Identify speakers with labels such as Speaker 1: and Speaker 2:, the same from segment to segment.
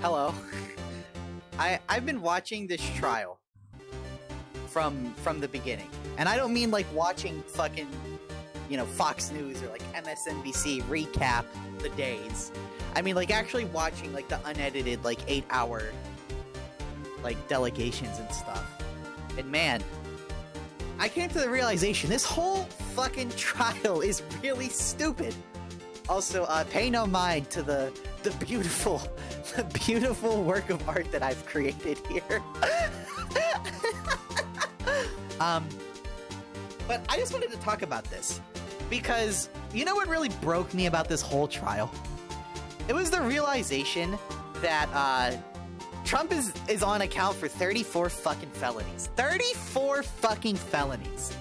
Speaker 1: Hello. I've been watching this trial from the beginning. And I don't mean like watching fucking, Fox News or like MSNBC recap the days. I mean like actually watching like the unedited like 8-hour like delegations and stuff. And man, I came to the realization this whole fucking trial is really stupid. Also, pay no mind to the beautiful work of art that I've created here. But I just wanted to talk about this because you know what really broke me about this whole trial? It was the realization that Trump is on account for 34 fucking felonies. 34 fucking felonies.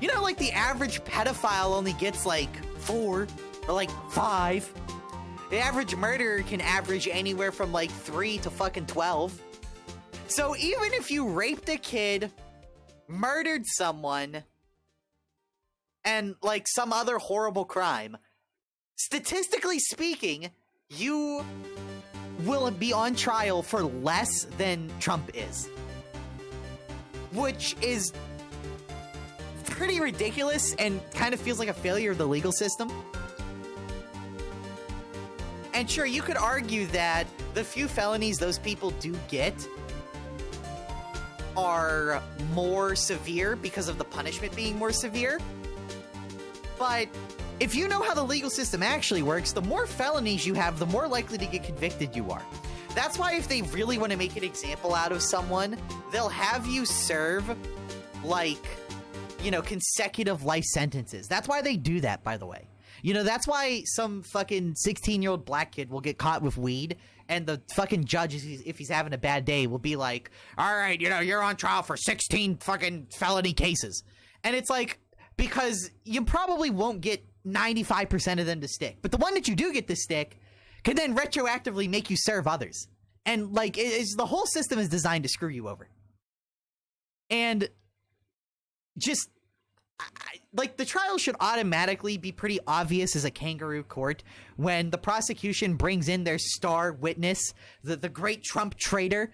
Speaker 1: You know, like the average pedophile only gets like 4 or like 5. The average murderer can average anywhere from like 3 to fucking 12. So even if you raped a kid, murdered someone, and like some other horrible crime, statistically speaking, you will be on trial for less than Trump is. Which is pretty ridiculous and kind of feels like a failure of the legal system. And sure, you could argue that the few felonies those people do get are more severe because of the punishment being more severe. But if you know how the legal system actually works, the more felonies you have, the more likely to get convicted you are. That's why if they really want to make an example out of someone, they'll have you serve, like, consecutive life sentences. That's why they do that, by the way. That's why some fucking 16-year-old black kid will get caught with weed, and the fucking judge, if he's having a bad day, will be like, all right, you're on trial for 16 fucking felony cases. And it's like, because you probably won't get 95% of them to stick. But the one that you do get to stick can then retroactively make you serve others. And, like, the whole system is designed to screw you over. And just... like, the trial should automatically be pretty obvious as a kangaroo court when the prosecution brings in their star witness, the great Trump traitor,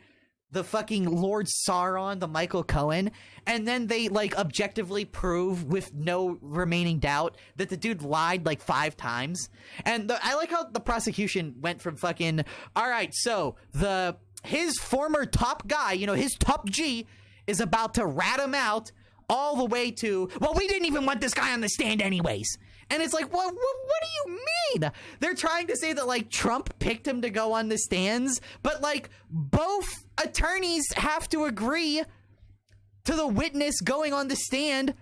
Speaker 1: the fucking Lord Sauron, the Michael Cohen, and then they, like, objectively prove with no remaining doubt that the dude lied, like, 5 times. And I like how the prosecution went from fucking, all right, so his former top guy, his top G, is about to rat him out, all the way to, well, we didn't even want this guy on the stand anyways. And it's like, well, what do you mean? They're trying to say that, like, Trump picked him to go on the stands, but, like, both attorneys have to agree to the witness going on the stand.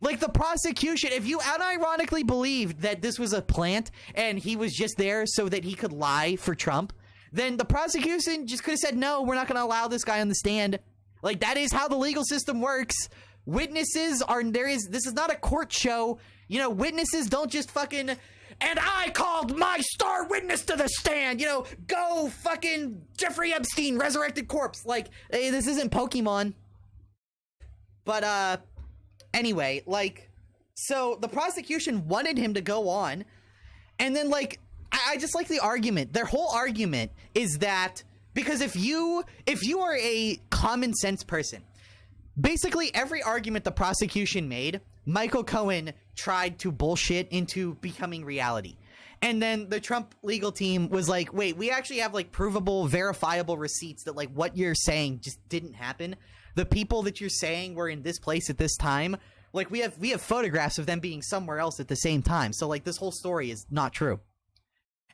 Speaker 1: Like, the prosecution, if you unironically believed that this was a plant and he was just there so that he could lie for Trump, then the prosecution just could have said, no, we're not going to allow this guy on the stand. Like, that is how the legal system works. Witnesses this is not a court show. Witnesses don't just fucking, and I called my star witness to the stand, go fucking Jeffrey Epstein, resurrected corpse. Like, hey, this isn't Pokemon. But, anyway, like, so the prosecution wanted him to go on, and then, like, I just like the argument. Their whole argument is that, because if you are a common sense person, basically every argument the prosecution made, Michael Cohen tried to bullshit into becoming reality. And then the Trump legal team was like, wait, we actually have, like, provable, verifiable receipts that, like, what you're saying just didn't happen. The people that you're saying were in this place at this time, like, we have photographs of them being somewhere else at the same time. So, like, this whole story is not true.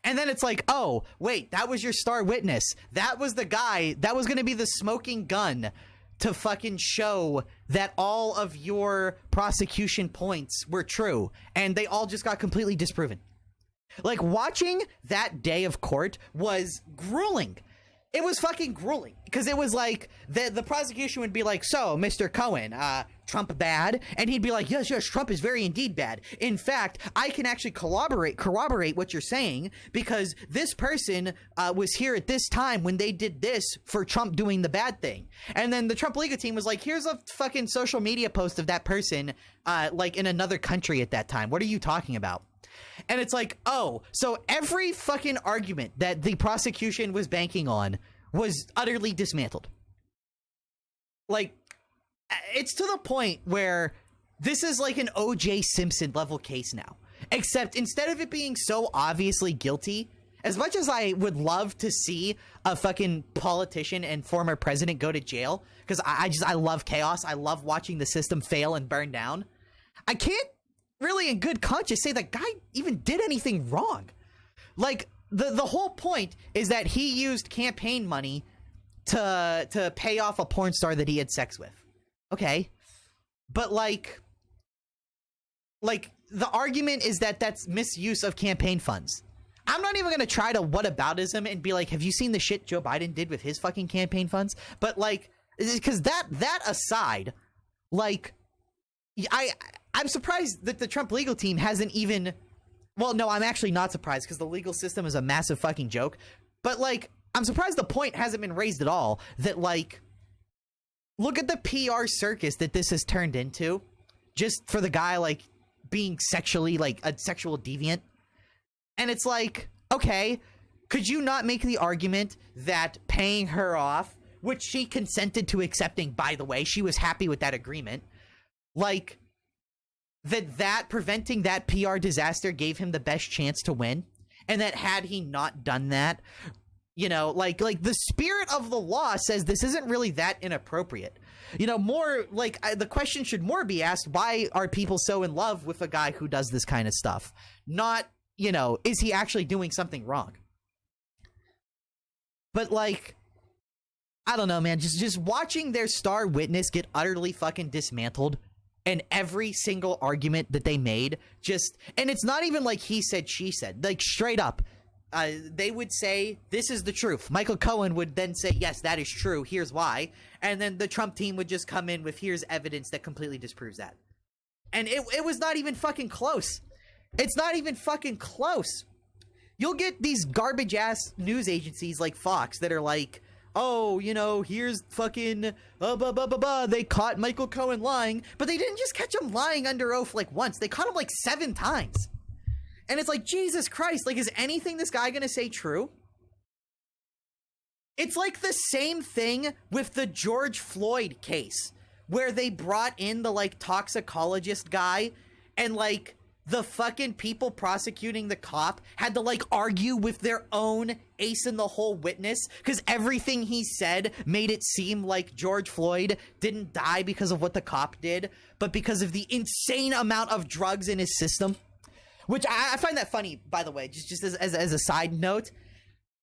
Speaker 1: And then it's like, oh, wait, that was your star witness. That was the guy that was going to be the smoking gun to fucking show that all of your prosecution points were true, and they all just got completely disproven. Like, watching that day of court was grueling. It was fucking grueling, because it was like, the prosecution would be like, so, Mr. Cohen, Trump bad? And he'd be like, yes, Trump is very indeed bad. In fact, I can actually corroborate what you're saying, because this person was here at this time when they did this for Trump doing the bad thing. And then the Trump legal team was like, here's a fucking social media post of that person, like, in another country at that time. What are you talking about? And it's like, oh, so every fucking argument that the prosecution was banking on was utterly dismantled. Like, it's to the point where this is like an O.J. Simpson level case now. Except instead of it being so obviously guilty, as much as I would love to see a fucking politician and former president go to jail, because I love chaos. I love watching the system fail and burn down. I can't really in good conscience say that guy even did anything wrong. Like, the whole point is that he used campaign money to pay off a porn star that he had sex with. Okay. But like the argument is that that's misuse of campaign funds. I'm not even going to try to whataboutism and be like, have you seen the shit Joe Biden did with his fucking campaign funds? But like, because that aside, like, I'm surprised that the Trump legal team hasn't even, well, no, I'm actually not surprised because the legal system is a massive fucking joke. But like, I'm surprised the point hasn't been raised at all that like, look at the PR circus that this has turned into just for the guy like being sexually like a sexual deviant. And it's like, okay, could you not make the argument that paying her off, which she consented to accepting, by the way, she was happy with that agreement, like that preventing that PR disaster gave him the best chance to win, and that had he not done that, you know, like the spirit of the law says this isn't really that inappropriate. You know, more like the question should more be asked, why are people so in love with a guy who does this kind of stuff? Not, you know, is he actually doing something wrong? But like, I don't know, man, just watching their star witness get utterly fucking dismantled, and every single argument that they made just, and it's not even like he said, she said, like straight up, they would say, this is the truth. Michael Cohen would then say, yes, that is true. Here's why. And then the Trump team would just come in with, here's evidence that completely disproves that. And it was not even fucking close. It's not even fucking close. You'll get these garbage ass news agencies like Fox that are like, oh, you know, here's fucking, they caught Michael Cohen lying. But they didn't just catch him lying under oath like once. They caught him like 7 times. And it's like, Jesus Christ, like, is anything this guy gonna say true? It's like the same thing with the George Floyd case, where they brought in the, like, toxicologist guy, and, like, the fucking people prosecuting the cop had to, like, argue with their own ace-in-the-hole witness, because everything he said made it seem like George Floyd didn't die because of what the cop did, but because of the insane amount of drugs in his system. Which I find that funny, by the way, just as a side note.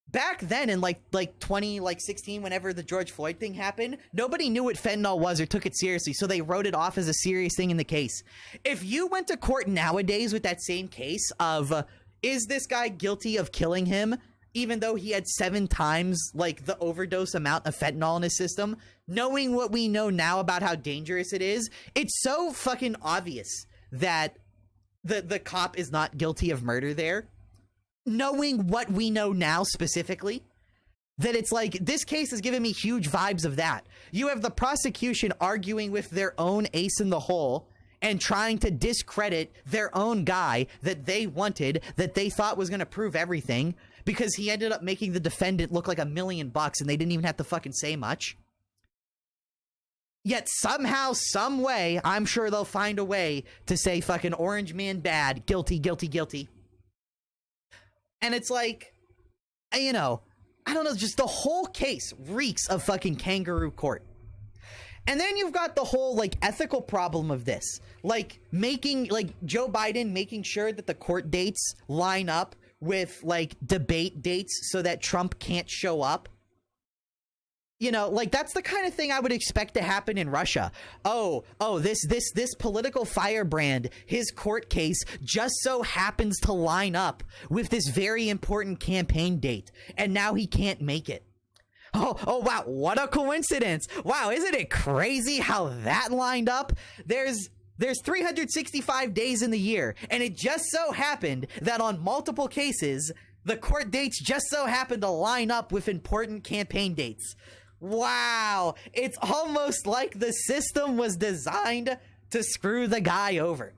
Speaker 1: Back then in like 2016, whenever the George Floyd thing happened, nobody knew what fentanyl was or took it seriously, so they wrote it off as a serious thing in the case. If you went to court nowadays with that same case of, is this guy guilty of killing him, even though he had 7 times like the overdose amount of fentanyl in his system, knowing what we know now about how dangerous it is, it's so fucking obvious that the cop is not guilty of murder there. Knowing what we know now specifically, that it's like, this case has given me huge vibes of that. You have the prosecution arguing with their own ace in the hole and trying to discredit their own guy that they wanted, that they thought was going to prove everything, because he ended up making the defendant look like $1 million and they didn't even have to fucking say much. Yet somehow, some way, I'm sure they'll find a way to say fucking Orange Man bad, guilty, guilty, guilty. And it's like, you know, I don't know, just the whole case reeks of fucking kangaroo court. And then you've got the whole, like, ethical problem of this. Like, Joe Biden making sure that the court dates line up with, like, debate dates so that Trump can't show up. You know, like, that's the kind of thing I would expect to happen in Russia. Oh, this political firebrand, his court case just so happens to line up with this very important campaign date, and now he can't make it. Oh, wow, what a coincidence. Wow, isn't it crazy how that lined up? There's 365 days in the year, and it just so happened that on multiple cases, the court dates just so happened to line up with important campaign dates. Wow, it's almost like the system was designed to screw the guy over.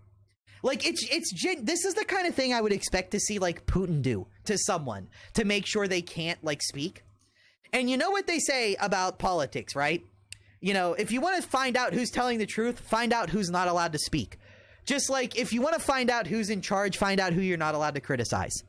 Speaker 1: Like, this is the kind of thing I would expect to see, like, Putin do to someone to make sure they can't, like, speak. And you know what they say about politics, right? You know, if you want to find out who's telling the truth, find out who's not allowed to speak. Just like if you want to find out who's in charge, find out who you're not allowed to criticize.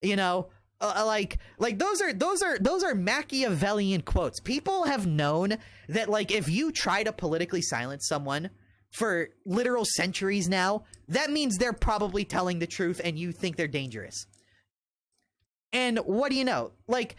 Speaker 1: You know, like those are Machiavellian quotes. People have known that, like, if you try to politically silence someone for literal centuries now, that means they're probably telling the truth and you think they're dangerous. And what do you know? Like,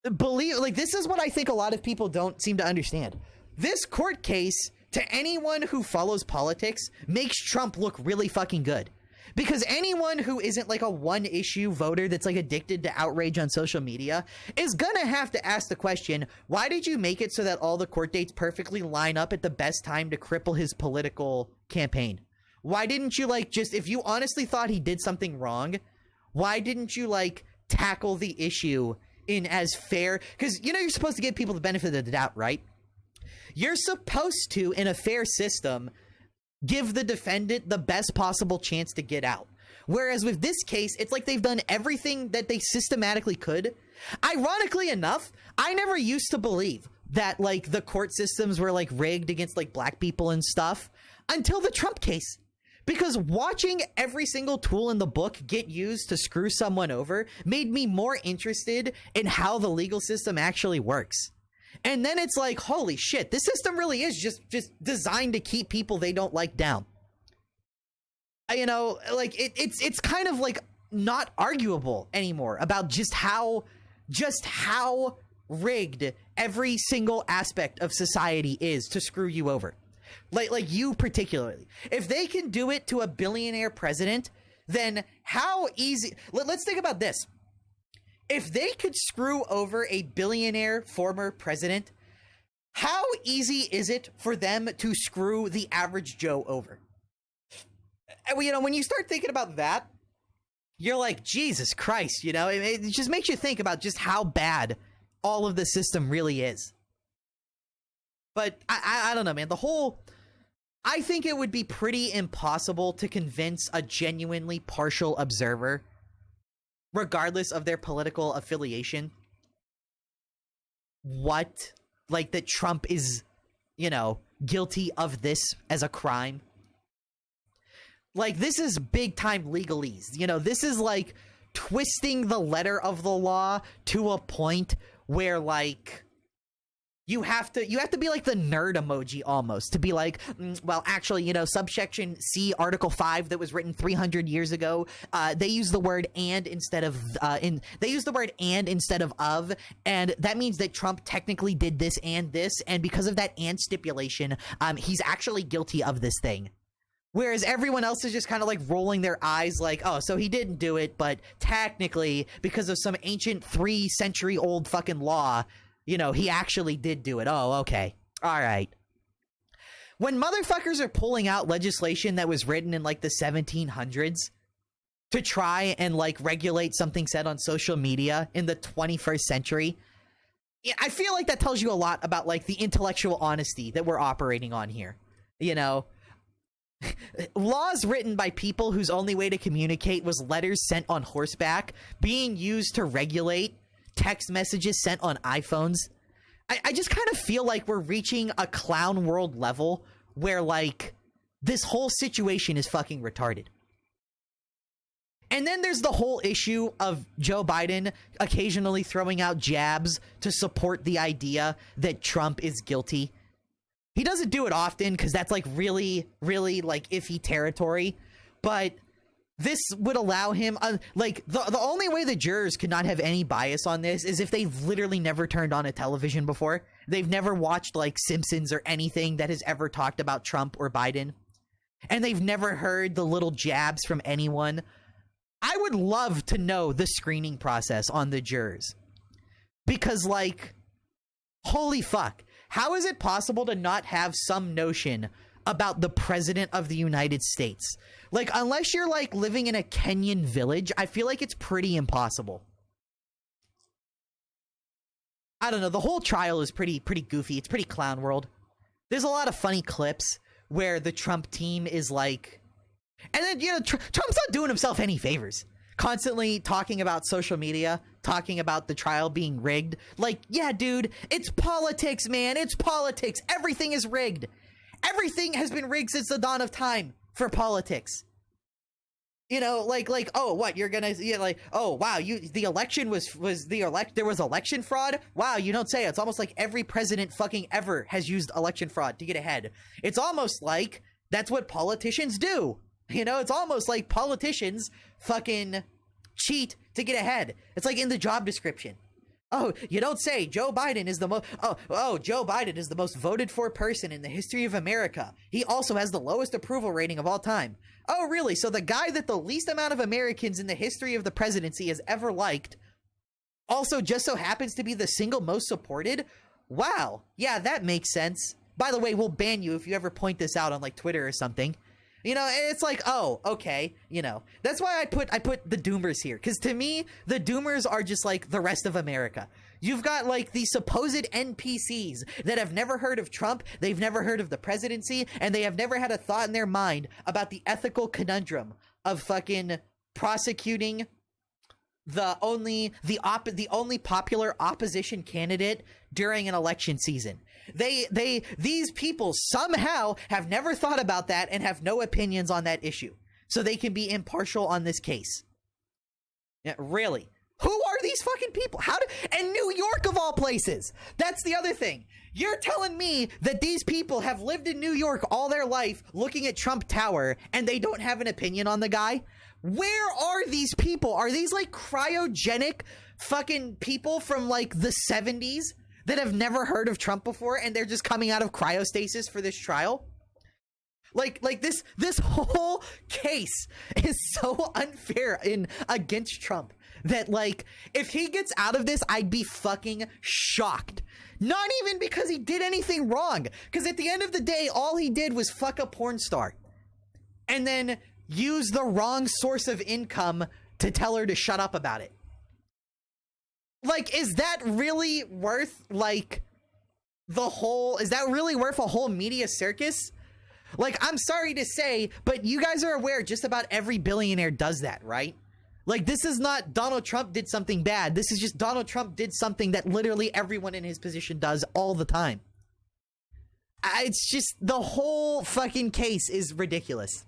Speaker 1: this is what I think a lot of people don't seem to understand. This court case, to anyone who follows politics, makes Trump look really fucking good. Because anyone who isn't like a one-issue voter that's like addicted to outrage on social media is gonna have to ask the question, why did you make it so that all the court dates perfectly line up at the best time to cripple his political campaign? Why didn't you, like, just, if you honestly thought he did something wrong, why didn't you, like, tackle the issue in as fair? Because, you know, you're supposed to give people the benefit of the doubt, right? You're supposed to, in a fair system, give the defendant the best possible chance to get out. Whereas with this case, it's like they've done everything that they systematically could. Ironically enough, I never used to believe that, like, the court systems were, like, rigged against, like, black people and stuff until the Trump case. Because watching every single tool in the book get used to screw someone over made me more interested in how the legal system actually works. And then it's like, holy shit, this system really is just designed to keep people they don't like down. You know, like, it's kind of like not arguable anymore about just how rigged every single aspect of society is to screw you over. Like you particularly. If they can do it to a billionaire president, then how easy... Let's think about this. If they could screw over a billionaire former president, how easy is it for them to screw the average Joe over? You know, when you start thinking about that, you're like, Jesus Christ, you know? It just makes you think about just how bad all of the system really is. But I don't know, man. I think it would be pretty impossible to convince a genuinely partial observer, regardless of their political affiliation, that Trump is, you know, guilty of this as a crime. Like, this is big time legalese. You know, this is like twisting the letter of the law to a point where, like, you have to be like the nerd emoji almost to be like, well, actually, you know, subsection C, Article 5 that was written 300 years ago, they use the word and instead of and that means that Trump technically did this, and because of that and stipulation, he's actually guilty of this thing. Whereas everyone else is just kind of like rolling their eyes like, oh, so he didn't do it, but technically, because of some ancient 3-century-old fucking law, you know, he actually did do it. Oh, okay. All right. When motherfuckers are pulling out legislation that was written in, like, the 1700s to try and, like, regulate something said on social media in the 21st century, I feel like that tells you a lot about, like, the intellectual honesty that we're operating on here. You know? Laws written by people whose only way to communicate was letters sent on horseback being used to regulate text messages sent on iPhones. I just kind of feel like we're reaching a clown world level where, like, this whole situation is fucking retarded. And then there's the whole issue of Joe Biden occasionally throwing out jabs to support the idea that Trump is guilty. He doesn't do it often because that's, like, really, really, like, iffy territory. But this would allow him, the only way the jurors could not have any bias on this is if they've literally never turned on a television before. They've never watched, like, Simpsons or anything that has ever talked about Trump or Biden. And they've never heard the little jabs from anyone. I would love to know the screening process on the jurors. Because, like, holy fuck. How is it possible to not have some notion about the president of the United States? Like, unless you're, like, living in a Kenyan village, I feel like it's pretty impossible. I don't know. The whole trial is pretty goofy. It's pretty clown world. There's a lot of funny clips where the Trump team is, like, And then, Trump's not doing himself any favors. Constantly talking about social media, talking about the trial being rigged. Like, yeah, dude, it's politics, man. It's politics. Everything is rigged. Everything has been rigged since the dawn of time for politics. Oh, what, you're gonna, oh, wow, the election there was election fraud? Wow, you don't say. It's almost like every president fucking ever has used election fraud to get ahead. It's almost like that's what politicians do. It's almost like politicians fucking cheat to get ahead. It's like in the job description. Oh, you don't say. Joe Biden is the most... Joe Biden is the most voted for person in the history of America. He also has the lowest approval rating of all time. Oh, really? So the guy that the least amount of Americans in the history of the presidency has ever liked also just so happens to be the single most supported? Wow. Yeah, that makes sense. By the way, we'll ban you if you ever point this out on, like, Twitter or something. It's like, oh, okay, that's why I put the doomers here, because to me, the doomers are just like the rest of America. You've got like the supposed NPCs that have never heard of Trump, they've never heard of the presidency, and they have never had a thought in their mind about the ethical conundrum of fucking prosecuting the only popular opposition candidate during an election season. These people somehow have never thought about that and have no opinions on that issue, so they can be impartial on this case. Yeah, really? Who are these fucking people? And New York of all places. That's the other thing. You're telling me that these people have lived in New York all their life looking at Trump Tower and they don't have an opinion on the guy? Where are these people? Are these like cryogenic fucking people from like the 70s that have never heard of Trump before and they're just coming out of cryostasis for this trial? Like this whole case is so unfair against Trump that, like, if he gets out of this, I'd be fucking shocked. Not even because he did anything wrong, because at the end of the day, all he did was fuck a porn star and then use the wrong source of income to tell her to shut up about it. Like, is that really worth, like, is that really worth a whole media circus? Like, I'm sorry to say, but you guys are aware just about every billionaire does that, right? Like, this is not Donald Trump did something bad. This is just Donald Trump did something that literally everyone in his position does all the time. It's just, the whole fucking case is ridiculous.